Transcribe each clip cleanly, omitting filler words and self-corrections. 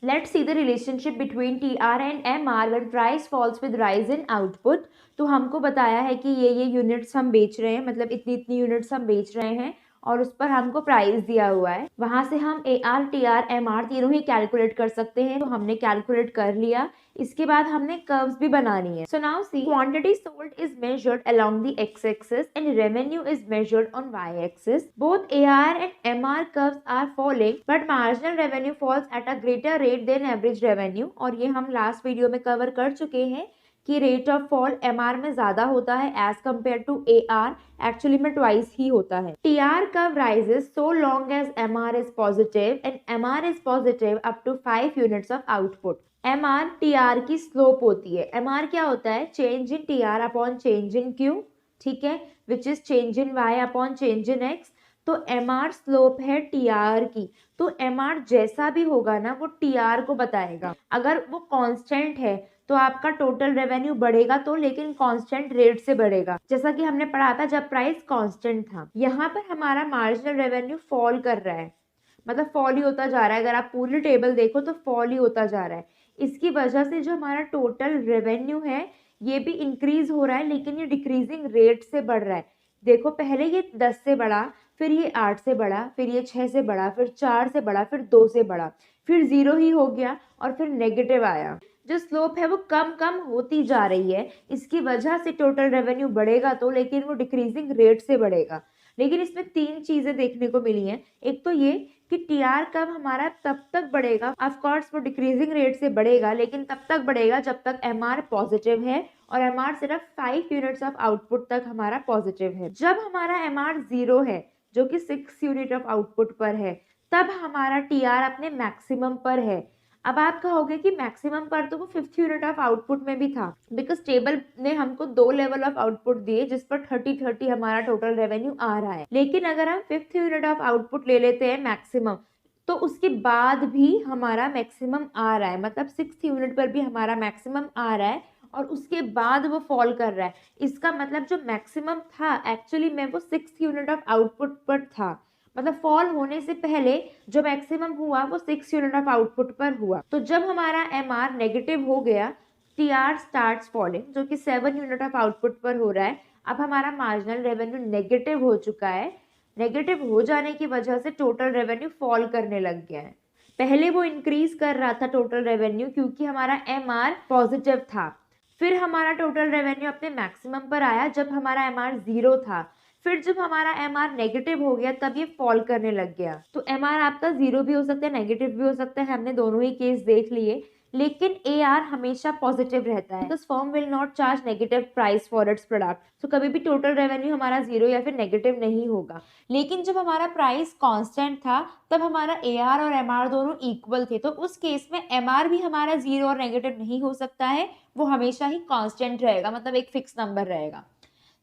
Let's see the relationship between TR and MR when price falls with rise in output. तो हमको बताया है कि ये यूनिट्स हम बेच रहे हैं, मतलब इतनी इतनी यूनिट्स हम बेच रहे हैं और उस पर हमको प्राइस दिया हुआ है। वहां से हम AR, TR, MR तीनों ही कैलकुलेट कर सकते हैं। तो हमने कैलकुलेट कर लिया। इसके बाद हमने कर्व्स भी बनानी है। So now see, quantity sold is measured along the X axis and revenue is measured on Y axis. Both AR and MR curves are falling, but marginal revenue falls at a greater rate than average revenue. और ये हम last video में cover कर चुके हैं कि rate of fall MR में ज्यादा होता है as compare to AR, actually में ट्वाइस ही होता है। TR curve rises so long as MR is positive and MR is positive up to 5 units of output. MR TR की स्लोप होती है। MR क्या होता है? Change in TR upon change in Q, ठीक है, which is change in Y upon change in X। तो MR slope है TR की। तो MR जैसा भी होगा ना, वो TR को बताएगा। अगर वो कांस्टेंट है तो आपका टोटल रेवेन्यू बढ़ेगा, तो लेकिन कांस्टेंट रेट से बढ़ेगा, जैसा कि हमने पढ़ा था जब प्राइस कांस्टेंट था। यहाँ पर हमारा मार्जिनल रेवेन्यू फॉल कर रहा है, मतलब फॉल ही होता जा रहा है। अगर आप पूरी टेबल देखो तो फॉल ही होता जा रहा है। इसकी वजह से जो हमारा टोटल रेवेन्यू है ये भी इंक्रीज हो रहा है, लेकिन ये डिक्रीजिंग रेट से बढ़ रहा है। देखो, पहले ये 10 से बढ़ा, फिर ये 8 से बढ़ा, फिर ये 6 से बढ़ा, फिर 4 से बढ़ा, फिर 2 से बढ़ा, फिर 0 ही हो गया और फिर नेगेटिव आया। जो स्लोप है वो कम कम होती जा रही है। इसकी वजह से टोटल रेवेन्यू बढ़ेगा तो, लेकिन वो डिक्रीजिंग रेट से बढ़ेगा। लेकिन इसमें 3 चीजें देखने को मिली हैं। एक तो ये कि TR कब हमारा तब तक बढ़ेगा, ऑफ कोर्स वो डिक्रीजिंग रेट से बढ़ेगा, लेकिन तब तक बढ़ेगा जब तक MR पॉजिटिव है और MR सिर्फ 5 यूनिट्स ऑफ आउटपुट तक हमारा पॉजिटिव है। जब हमारा MR 0 है, जो कि 6 यूनिट ऑफ आउटपुट पर है, तब हमारा TR अपने मैक्सिमम पर है। अब आप कहोगे कि मैक्सिमम पर तो वो 5th यूनिट ऑफ आउटपुट में भी था, बिकॉज टेबल ने हमको 2 लेवल ऑफ आउटपुट दिए जिस पर 30-30 हमारा टोटल रेवेन्यू आ रहा है। लेकिन अगर हम 5th यूनिट ऑफ आउटपुट ले लेते हैं मैक्सिमम, तो उसके बाद भी हमारा मैक्सिमम आ रहा है, मतलब 6th यूनिट पर भी हमारा मैक्सिमम आ रहा है और उसके बाद वो फॉल कर रहा है। इसका मतलब जो मैक्सिमम था एक्चुअली में वो 6th यूनिट ऑफ आउटपुट पर था, मतलब फॉल होने से पहले जो मैक्सिमम हुआ वो 6 यूनिट ऑफ आउटपुट पर हुआ। तो जब हमारा MR नेगेटिव हो गया, TR स्टार्ट्स फॉलिंग, जो कि 7 यूनिट ऑफ आउटपुट पर हो रहा है। अब हमारा मार्जिनल रेवेन्यू नेगेटिव हो चुका है। नेगेटिव हो जाने की वजह से टोटल रेवेन्यू फॉल करने लग गया है। पहले वो इंक्रीज कर रहा था टोटल रेवेन्यू, क्योंकि हमारा MR पॉजिटिव था। फिर हमारा टोटल रेवेन्यू अपने मैक्सिमम पर आया जब हमारा MR 0 था। फिर जब हमारा MR नेगेटिव हो गया तब ये फॉल करने लग गया। तो MR आपका 0 भी हो सकता है, नेगेटिव भी हो सकता है, हमने दोनों ही केस देख लिए। लेकिन AR हमेशा पॉजिटिव रहता है, because firm will not charge negative price for its product. तो कभी भी टोटल रेवेन्यू हमारा 0 या फिर नेगेटिव नहीं होगा। लेकिन जब हमारा प्राइस कांस्टेंट था तब हमारा AR और MR दोनों इक्वल थे, तो उस केस में MR भी हमारा 0 और नेगेटिव नहीं हो सकता है, वो हमेशा ही कांस्टेंट रहेगा, मतलब एक फिक्स नंबर रहेगा।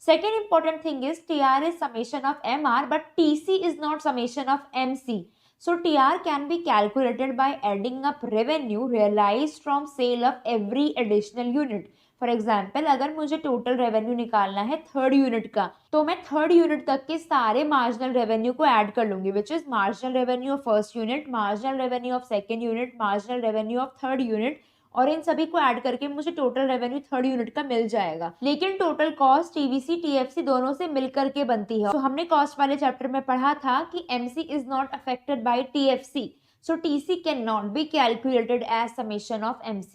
Second important thing is TR is summation of MR, but TC is not summation of MC. So TR can be calculated by adding up revenue realized from sale of every additional unit. For example, अगर मुझे total revenue निकालना है 3rd unit का, तो मैं 3rd unit तक के सारे मार्जिनल रेवेन्यू को ऐड कर लूंगी, which is marginal revenue of 1st unit, marginal revenue of 2nd unit, marginal revenue of 3rd unit, और इन सभी को ऐड करके मुझे टोटल रेवेन्यू 3rd यूनिट का मिल जाएगा। लेकिन टोटल कॉस्ट TVC TFC दोनों से मिलकर के बनती है। तो हमने कॉस्ट वाले चैप्टर में पढ़ा था कि MC is not affected by TFC, so TC can not be calculated as summation of MC.